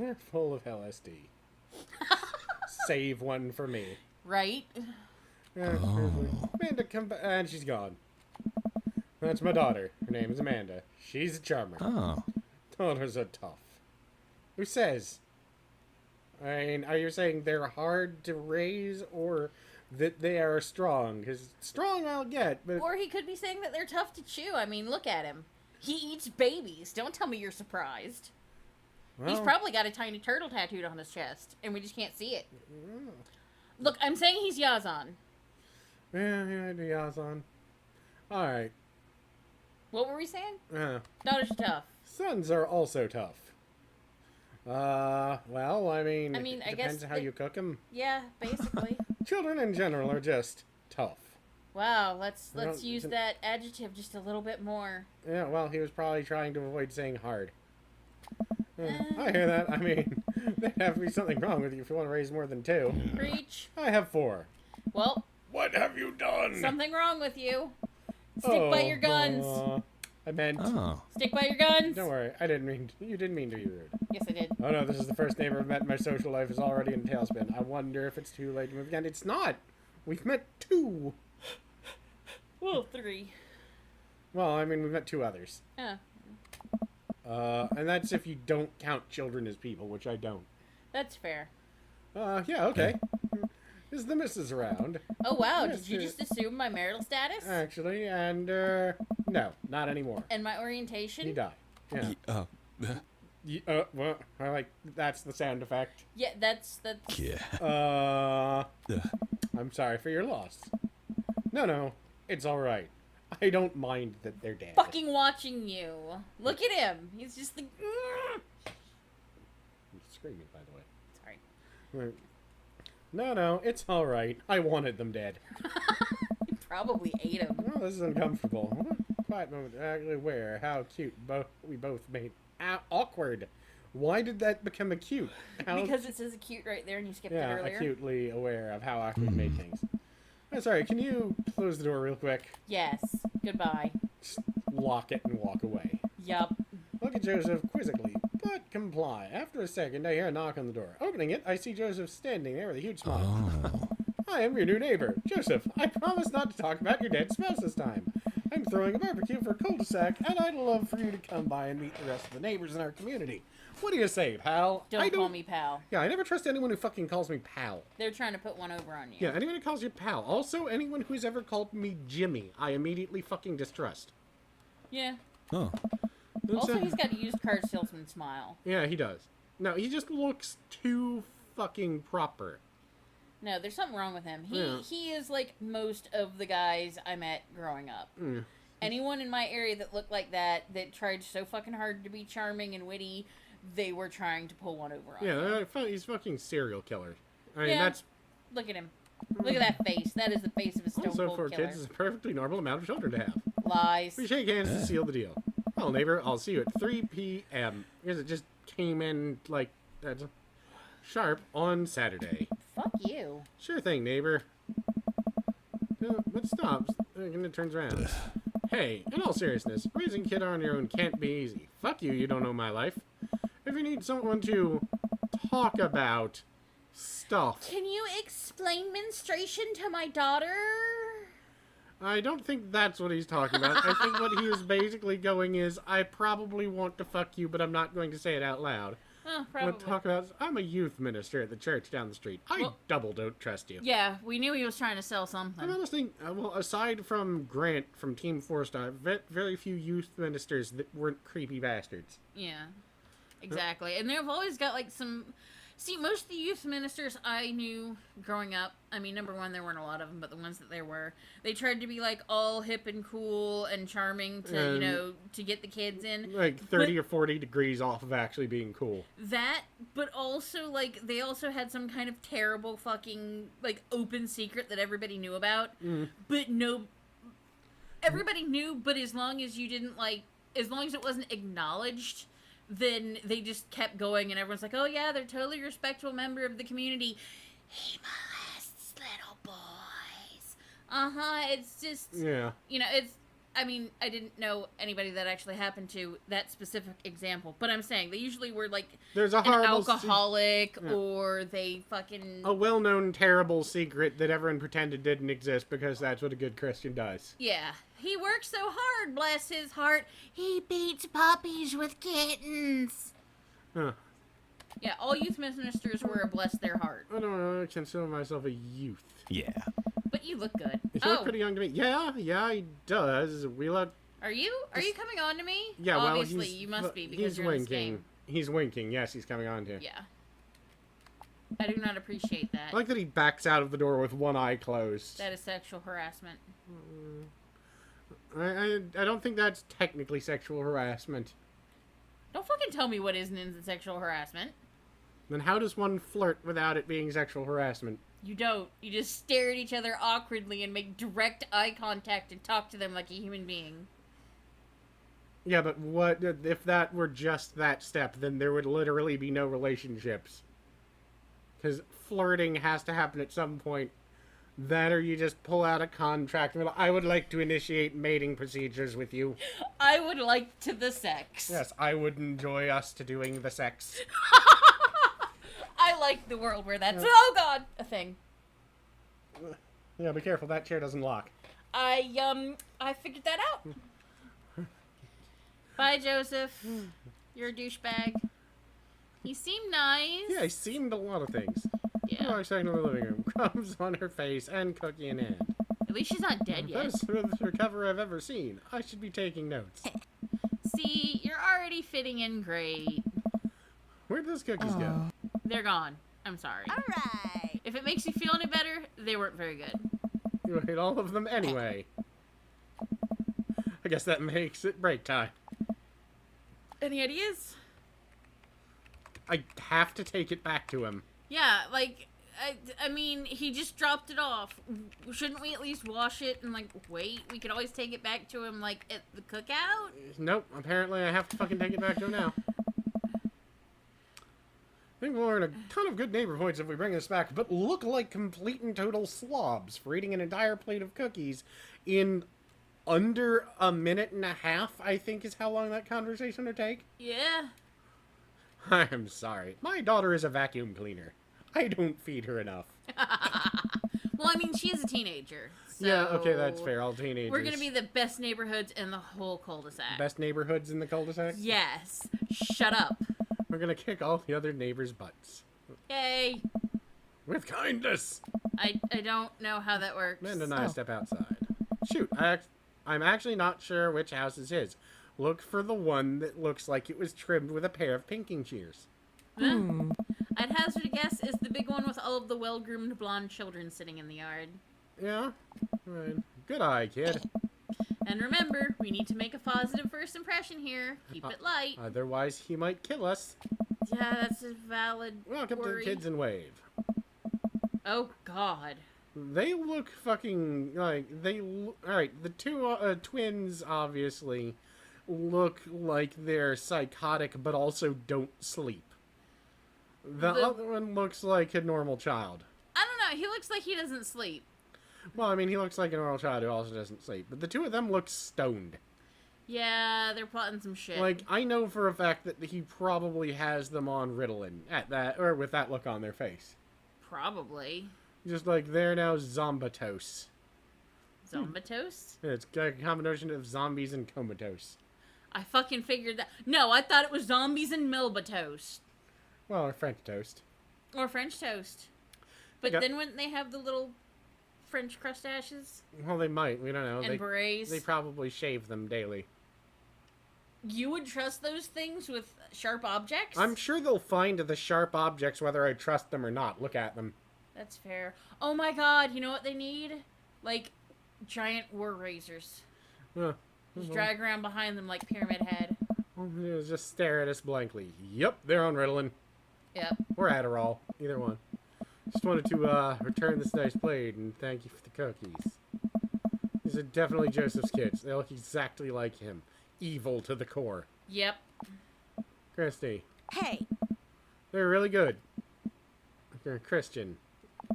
They're full of LSD. Save one for me. Right? Amanda, come back. And she's gone. That's my daughter. Her name is Amanda. She's a charmer. Oh. Daughters are tough. Who says? I mean, are you saying they're hard to raise or that they are strong? Because strong I'll get, but... Or he could be saying that they're tough to chew. I mean, look at him. He eats babies. Don't tell me you're surprised. well, He's probably got a tiny turtle tattooed on his chest, and we just can't see it. Look, I'm saying he's Yazan. Yeah, the Yazan. Alright. What were we saying? Daughters are tough. Sons are also tough. Well, I mean, I it guess depends how you cook them. Yeah, basically. Children in general are just tough. Wow, let's Well, use that adjective just a little bit more. Yeah, well, he was probably trying to avoid saying hard. I hear that. I mean, there'd have to be something wrong with you if you want to raise more than 2. Preach. I have 4. Well, What have you done? something wrong with you. Stick by your guns. I meant... Oh. Stick by your guns. Don't worry, I didn't mean... You didn't mean to be rude. Yes, I did. Oh no, this is the first neighbor I've met in my social life is already in tailspin. I wonder if it's too late to move again. It's not! We've met 2! Well, 3. Well, I mean, we've met 2 others. Yeah, And that's if you don't count children as people, which I don't. that's fair. Yeah, okay. Is the missus around? Oh, wow. Yes, Did you just assume my marital status? Actually, and, no, not anymore. And my He orientation? died. Yeah. Well, I like, that's the sound effect. Yeah, that's... Yeah. I'm sorry for your loss. No, it's alright. I don't mind that they're dead. Fucking watching you. Look at him. He's just like... He's screaming, by the way. Sorry. No, it's alright. I wanted them dead. You probably ate him. Oh, this is uncomfortable. Quiet moment. Actually, where? How cute. We both made... awkward. Why did that become acute? Because it says acute right there and you skipped it Yeah, earlier. acutely aware of how awkward we make things. Sorry, can you close the door real quick? Yes. Goodbye. Just lock it and walk away. Yup. Look at Joseph quizzically, but comply. After a second, I hear a knock on the door. Opening it, I see Joseph standing there with a huge smile. Oh. I am your new neighbor. Joseph, I promise not to talk about your dead spouse this time. I'm throwing a barbecue for a cul-de-sac, and I'd love for you to come by and meet the rest of the neighbors in our community. What do you say, pal? Don't call me pal. Yeah, I never trust anyone who fucking calls me pal. They're trying to put one over on you. Yeah, anyone who calls you pal. Also, anyone who's ever called me Jimmy, I immediately fucking distrust. Yeah. Oh. Also, he's got a used car salesman smile. Yeah, he does. No, he just looks too fucking proper. No, there's something wrong with him. Yeah. He is like most of the guys I met growing up. Anyone in my area that looked like that tried so fucking hard to be charming and witty, they were trying to pull one over on you. Yeah, he's fucking serial killer. I mean, Yeah. that's... Look at him. Look at that face. That is the face of a stone Also, cold 4 killer. kids is a perfectly normal amount of children to have. Lies. We shake hands to seal the deal. Well, neighbor, I'll see you at 3 p.m. Because it just came in, like, that's sharp on Saturday. Fuck you. Sure thing, neighbor. But stops, and it turns around. Hey, in all seriousness, raising a kid on your own can't be easy. Fuck you, you don't know my life. If you need someone to talk about stuff... Can you explain menstruation to my daughter? I don't think that's what he's talking about. I think what he was basically going is, I probably want to fuck you, but I'm not going to say it out loud. Oh, We'll probably. talk about, I'm a youth minister at the church down the street. I double don't trust you. Yeah, we knew he was trying to sell something. I'm honestly, well, aside from Grant from Team 4-Star, I've met very few youth ministers that weren't creepy bastards. Yeah, exactly. And they've always got like some... See, most of the youth ministers I knew growing up, I mean, number one, there weren't a lot of them, but the ones that there were, they tried to be like all hip and cool and charming to, to get the kids in. Like 30 or 40 degrees off of actually being cool. That, but also, like, they also had some kind of terrible fucking, like, open secret that everybody knew about. But everybody knew, but as long as you didn't, like, as long as it wasn't acknowledged, then they just kept going, and everyone's like, oh yeah, they're totally a respectable member of the community. He molests little boys. It's just, Yeah. it's, I mean, I didn't know anybody that actually happened to that specific example, but I'm saying they usually were like There's a an horrible alcoholic Yeah. or they fucking a well-known terrible secret that everyone pretended didn't exist because that's what a good Christian does. yeah. He works so hard, bless his heart. He beats puppies with kittens. Huh. Yeah, all youth ministers were a bless their heart. I don't know. I consider myself a youth. Yeah. But you look good. He looks pretty young to me. Yeah, he does. We look. Are you coming on to me? Yeah, well, Obviously, you must be because he's you're in this winking. game. He's winking. Yes, he's coming on to. Yeah. I do not appreciate that. I like that he backs out of the door with one eye closed. That is sexual harassment. I don't think that's technically sexual harassment. Don't fucking tell me what isn't sexual harassment. Then how does one flirt without it being sexual harassment? You don't. You just stare at each other awkwardly and make direct eye contact and talk to them like a human being. Yeah, but what if that were just that step? Then there would literally be no relationships. Because flirting has to happen at some point. That or you just pull out a contract and be like, I would like to initiate mating procedures with you. I would like to the sex. Yes, I would enjoy us to doing the sex. I like the world where that's, oh god, a thing. Yeah, be careful, that chair doesn't lock. I figured that out. Bye, Joseph. You're a douchebag. He seemed nice. Yeah, he seemed a lot of things. Yeah. Oh, second in the living room. Crumbs on her face and cookie in hand. At least she's not dead yet. Best recover I've ever seen. I should be taking notes. See, you're already fitting in great. Where'd those cookies go? They're gone. I'm sorry. Alright. If it makes you feel any better, they weren't very good. You ate all of them anyway. I guess that makes it break time. Any ideas? I have to take it back to him. Yeah, like, I mean, he just dropped it off. Shouldn't we at least wash it and, like, wait? We could always take it back to him, like, at the cookout? Nope, apparently I have to fucking take it back to him now. I think we'll earn a ton of good neighbor points if we bring this back, but look like complete and total slobs for eating an entire plate of cookies in under a minute and a half, I think is how long that conversation would take. Yeah. I'm sorry. My daughter is a vacuum cleaner. I don't feed her enough. Well, I mean, she is a teenager. So Yeah, okay, that's fair. All teenagers. We're gonna be the best neighborhoods in the whole cul-de-sac. best neighborhoods in the cul-de-sac. Yes. Shut up. We're gonna kick all the other neighbors' butts. Yay. With kindness! I don't know how that works. Amanda and I step outside. Shoot, I'm actually not sure which house is his. Look for the one that looks like it was trimmed with a pair of pinking shears. Huh? I'd hazard a guess is the big one with all of the well-groomed blonde children sitting in the yard. Yeah? Right. Good eye, kid. And remember, we need to make a positive first impression here. Keep it light. Otherwise, he might kill us. Yeah, that's a valid Welcome to worry. the Kids and Wave. Oh, God. They look fucking like Alright, the two twins obviously look like they're psychotic but also don't sleep. The other one looks like a normal child. I don't know. He looks like he doesn't sleep. Well, I mean, he looks like a normal child who also doesn't sleep. But the two of them look stoned. Yeah, they're plotting some shit. Like, I know for a fact that he probably has them on Ritalin at that, or with that look on their face. Probably. Just like they're now zombatose. Zombatose? It's a combination of zombies and comatose. I fucking figured that. No, I thought it was zombies and Melba toast. Well, or French toast. Or French toast. But Okay. then wouldn't they have the little French crustaches Well, they might. We don't know. and berets? They probably shave them daily. You would trust those things with sharp objects? I'm sure they'll find the sharp objects whether I trust them or not. Look at them. That's fair. Oh my god, you know what they need? Like, giant war razors. Just drag around behind them like Pyramid Head. Just stare at us blankly. Yep, they're on Ritalin. Yep. Or Adderall. Either one. Just wanted to return this nice plate and thank you for the cookies. These are definitely Joseph's kids. They look exactly like him. Evil to the core. Yep. Christy. Hey, They're really good. They're Christian.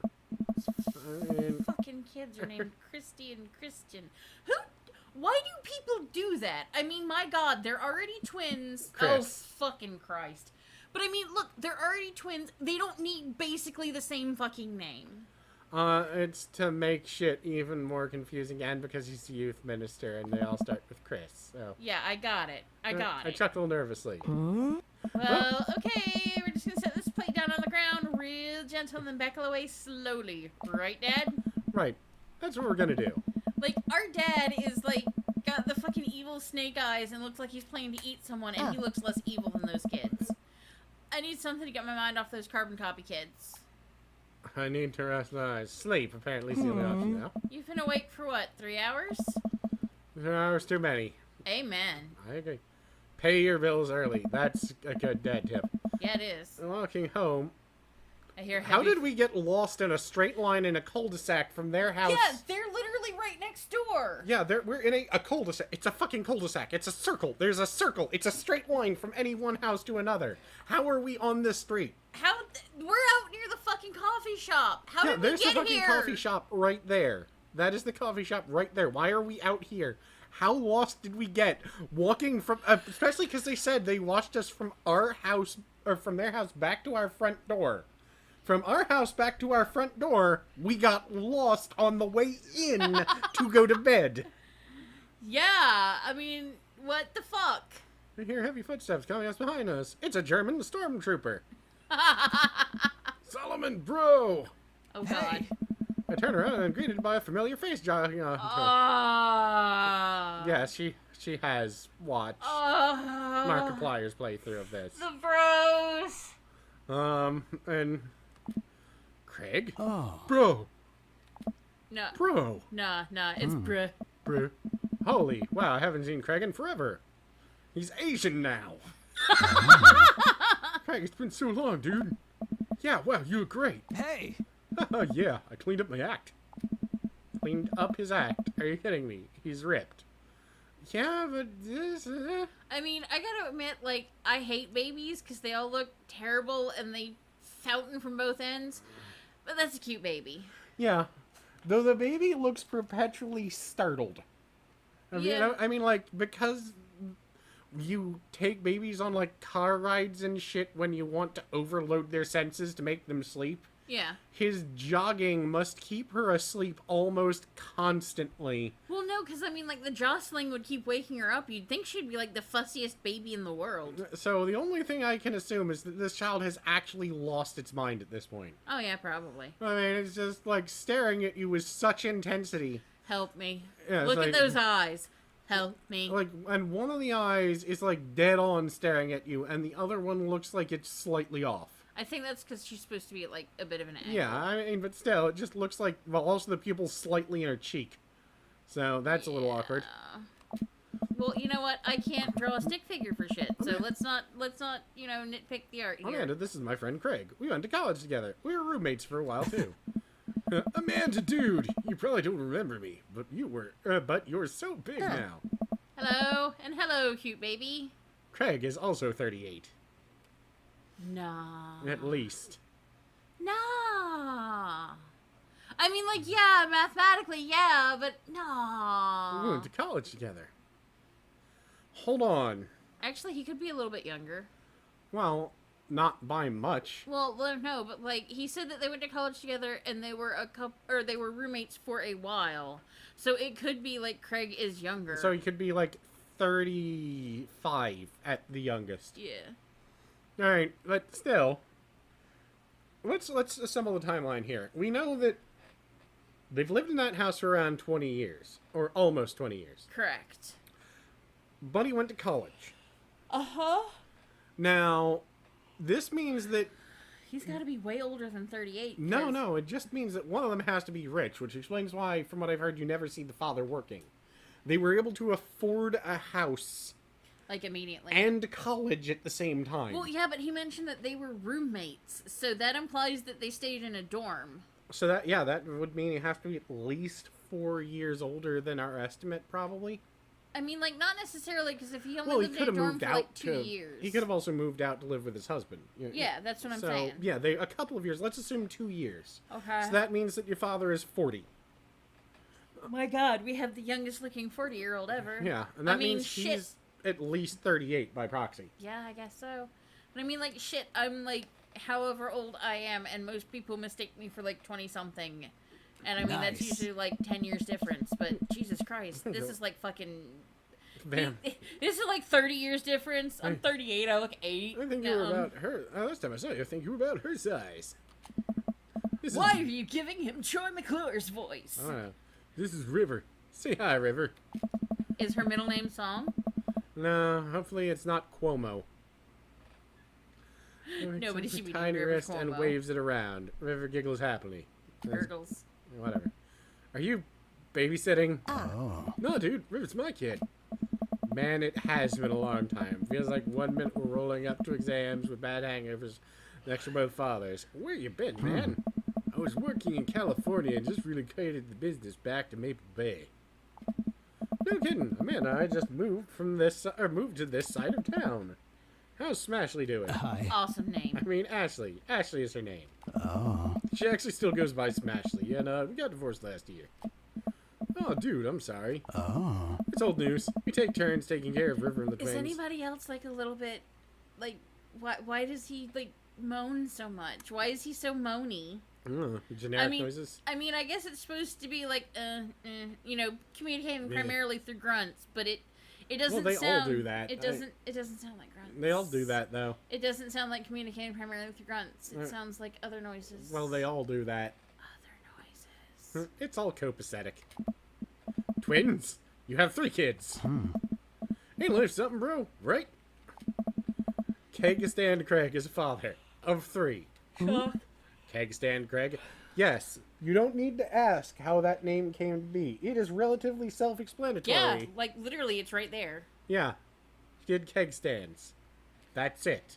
I mean, Fucking kids are named Christy and Christian. Who? Why do people do that? I mean, my God, they're already twins. Chris. Oh, fucking Christ. But I mean, look, they're already twins. They don't need basically the same fucking name. It's to make shit even more confusing, and because he's the youth minister, and they all start with Chris. So Yeah, I got it. I got I it. chuckle nervously. Well, okay, we're just gonna set this plate down on the ground real gentle and then back away slowly. Right, Dad? Right. That's what we're gonna do. Like, our dad is, like, got the fucking evil snake eyes and looks like he's planning to eat someone, and he looks less evil than those kids. I need something to get my mind off those carbon copy kids. I need to rest my eyes. Sleep, apparently, is the only option now. You've been awake for what, 3 hours? 2 hours too many. Amen. I agree. Pay your bills early. That's a good dad tip. Yeah, it is. Walking home. I hear How heavy... did we get lost in a straight line in a cul-de-sac from their house? Yeah, they're literally right next door. Yeah, we're in a cul-de-sac. It's a fucking cul-de-sac. It's a circle. There's a circle. It's a straight line from any one house to another. How are we on this street? We're out near the fucking coffee shop. How did we there's get the fucking here? coffee shop right there. That is the coffee shop right there. Why are we out here? How lost did we get? Walking from... especially because they said they watched us from our house... or from their house back to our front door. From our house back to our front door, we got lost on the way in to go to bed. Yeah, I mean, what the fuck? I hear heavy footsteps coming up behind us. It's a German stormtrooper. Solomon, bro! Oh, God. I turn around and I'm greeted by a familiar face jogging on. Yeah, she has watched Markiplier's playthrough of this. The bros. And Craig? Oh. Bro! No. Bro! Nah, it's bruh. Bro. Holy, wow, I haven't seen Craig in forever. He's Asian now. Craig, it's been so long, dude. Yeah, wow, you look great. Hey. Yeah, I cleaned up my act. Cleaned up his act. Are you kidding me? He's ripped. Yeah, but this... I mean, I gotta admit, like, I hate babies because they all look terrible and they fountain from both ends. But that's a cute baby. Yeah. Though the baby looks perpetually startled. I mean, like, because you take babies on, like, car rides and shit when you want to overload their senses to make them sleep. Yeah. His jogging must keep her asleep almost constantly. Well, no, because, I mean, like, the jostling would keep waking her up. You'd think she'd be, like, the fussiest baby in the world. So the only thing I can assume is that this child has actually lost its mind at this point. Oh, yeah, probably. I mean, it's just, like, staring at you with such intensity. Help me. Yeah, it's Look like- at those eyes. Help me. Like, and one of the eyes is, like, dead on staring at you, and the other one looks like it's slightly off. I think that's because she's supposed to be at, like, a bit of an angle. Yeah, I mean, but still, it just looks like, well, also the pupil's slightly in her cheek. So that's a little awkward. Well, you know what? I can't draw a stick figure for shit. So let's not, you know, nitpick the art here. Amanda, this is my friend Craig. We went to college together. We were roommates for a while, too. Amanda, dude, you probably don't remember me, but you're so big now. Hello, and hello, cute baby. Craig is also 38. Nah. At least. Nah. I mean, like, yeah, mathematically, yeah, but We nah. went to college together. Hold on. Actually, he could be a little bit younger. Well, not by much. Well, no, but like he said that they went to college together and they were they were roommates for a while. So it could be like Craig is younger. So he could be like 35 at the youngest. Yeah. All right, but still, let's assemble the timeline here. We know that they've lived in that house for around 20 years, or almost 20 years. Correct. Buddy went to college. Uh-huh. Now, this means that He's got to be way older than 38. no, it just means that one of them has to be rich, which explains why, from what I've heard, you never see the father working. They were able to afford a house Like immediately. and college at the same time. Well, yeah, but he mentioned that they were roommates, so that implies that they stayed in a dorm. So that would mean you have to be at least 4 years older than our estimate, probably. I mean, like, not necessarily, because if he only Well, he lived could in a have dorm moved for, out like, 2 to. years. He could have also moved out to live with his husband. Yeah, that's what I'm so, saying. yeah, a couple of years. Let's assume 2 years. Okay. So that means that your father is 40. My God, we have the youngest looking 40-year-old ever. Yeah, and that I mean, means shit. he's at least 38 by proxy. Yeah, I guess so. But I mean, like, shit, I'm like, however old I am, and most people mistake me for like 20-something. And I mean, that's Nice. usually like 10 years difference. But Jesus Christ, this is like fucking. Bam. This is like 30 years difference. I'm 38, I look 8. I think you were about her. Last time I saw you, I think you were about her size. This Why is, are you giving him Troy McClure's voice? I don't know. This is River. Say hi, River. Is her middle name Song? No, hopefully it's not Cuomo. Nobody It's a should be tiny named River wrist and Cuomo. waves it around. River giggles happily. Gurgles. Whatever. Are you babysitting? Oh. No, dude. River's my kid. Man, it has been a long time. Feels like 1 minute we're rolling up to exams with bad hangovers. Next, we're both fathers. Where you been, man? I was working in California and just relocated the business back to Maple Bay. No kidding. Amanda and I just moved moved to this side of town. How's Smashley doing? Hi. Awesome name. I mean, Ashley. Ashley is her name. Oh. She actually still goes by Smashley, and we got divorced last year. Oh, dude, I'm sorry. Oh. It's old news. We take turns taking care of River and the twins. Is anybody else like a little bit, like, why does he like moan so much? Why is he so moany? Generic I mean, noises. I mean, I guess it's supposed to be like, you know, communicating primarily through grunts, but it doesn't Well, they all sound. do that. It doesn't sound like grunts. They all do that, though. It doesn't sound like communicating primarily through grunts. It sounds like other noises. Well, they all do that. Other noises. It's all copacetic. Twins? You have 3 kids. Ain't life something, bro, right? Kegistan Craig is a father of 3. Kegistan Craig? Yes. You don't need to ask how that name came to be. It is relatively self-explanatory. Yeah, like literally, it's right there. Yeah. He did keg stands. That's it.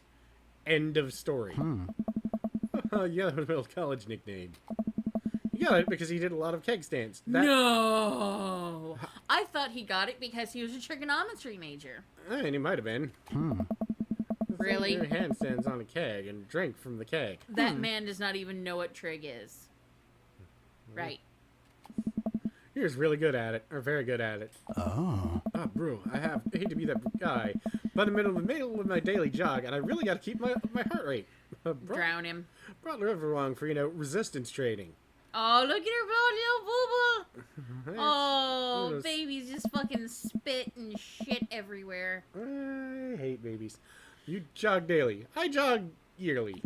End of story. Yeah, that was my old college nickname. He got it because he did a lot of keg stands. No, I thought he got it because he was a trigonometry major. And he might have been. Really? Do handstands on a keg and drink from the keg. That man does not even know what trig is. Right. He was really good at it, or very good at it. Oh. Ah, bro, I hate to be that guy, but I'm in the middle of my daily jog, and I really got to keep my heart rate. Drown him. Brought River along for, resistance training. Oh, look at her little boo boo. Oh, Yes. babies just fucking spit and shit everywhere. I hate babies. You jog daily. I jog yearly.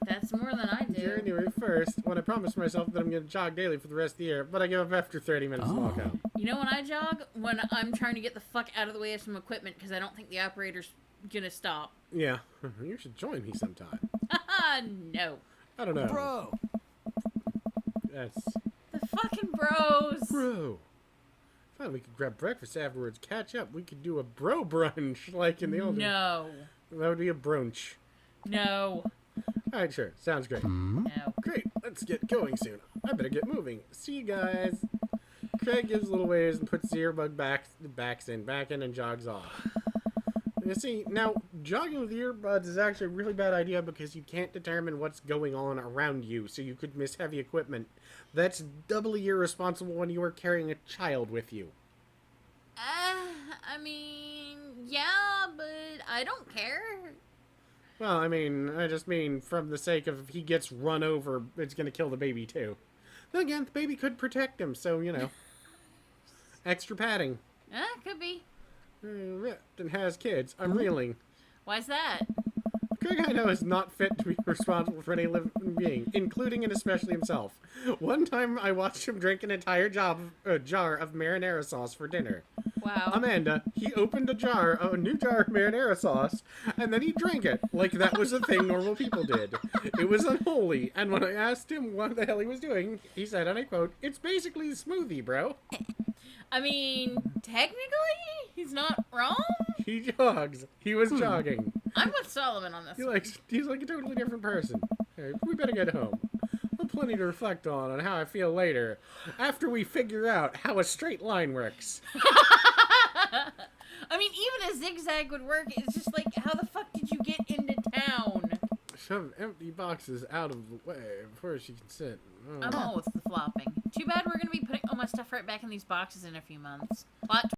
That's more than I do. January 1st, when I promised myself that I'm going to jog daily for the rest of the year, but I give up after 30 minutes of walkout. You know when I jog? When I'm trying to get the fuck out of the way of some equipment because I don't think the operator's gonna stop. Yeah, you should join me sometime. Haha, no. I don't know. Bro. That's... The fucking bros. Bro. Thought we could grab breakfast afterwards, catch up. We could do a bro brunch like in the old days. No. That would be a brunch. No. Alright, sure. Sounds great. No. Great. Let's get going soon. I better get moving. See you guys. Craig gives a little waves and puts the earbud back in and jogs off. You see, now, jogging with earbuds is actually a really bad idea because you can't determine what's going on around you, so you could miss heavy equipment. That's doubly irresponsible when you are carrying a child with you. I mean, yeah, but I don't care. Well, I just mean from the sake of if he gets run over, it's going to kill the baby too. Then again, the baby could protect him, so, extra padding. Could be. And has kids. I'm reeling. Why's that? Craig, I know, is not fit to be responsible for any living being, including and especially himself. One time, I watched him drink an entire jar of marinara sauce for dinner. Wow. Amanda, he opened a new jar of marinara sauce, and then he drank it, like that was a thing normal people did. It was unholy, and when I asked him what the hell he was doing, he said, and I quote, "It's basically a smoothie, bro." I mean, technically, he's not wrong. He jogs. He was jogging. I'm with Solomon on this. He's like a totally different person. Okay, we better get home. I've plenty to reflect on how I feel later, after we figure out how a straight line works. I mean, even a zigzag would work. It's just like, how the fuck did you get into town? shove empty boxes out of the way before she can sit. Oh. I'm all with the flopping. Too bad we're gonna be putting all my stuff right back in these boxes in a few months. Plot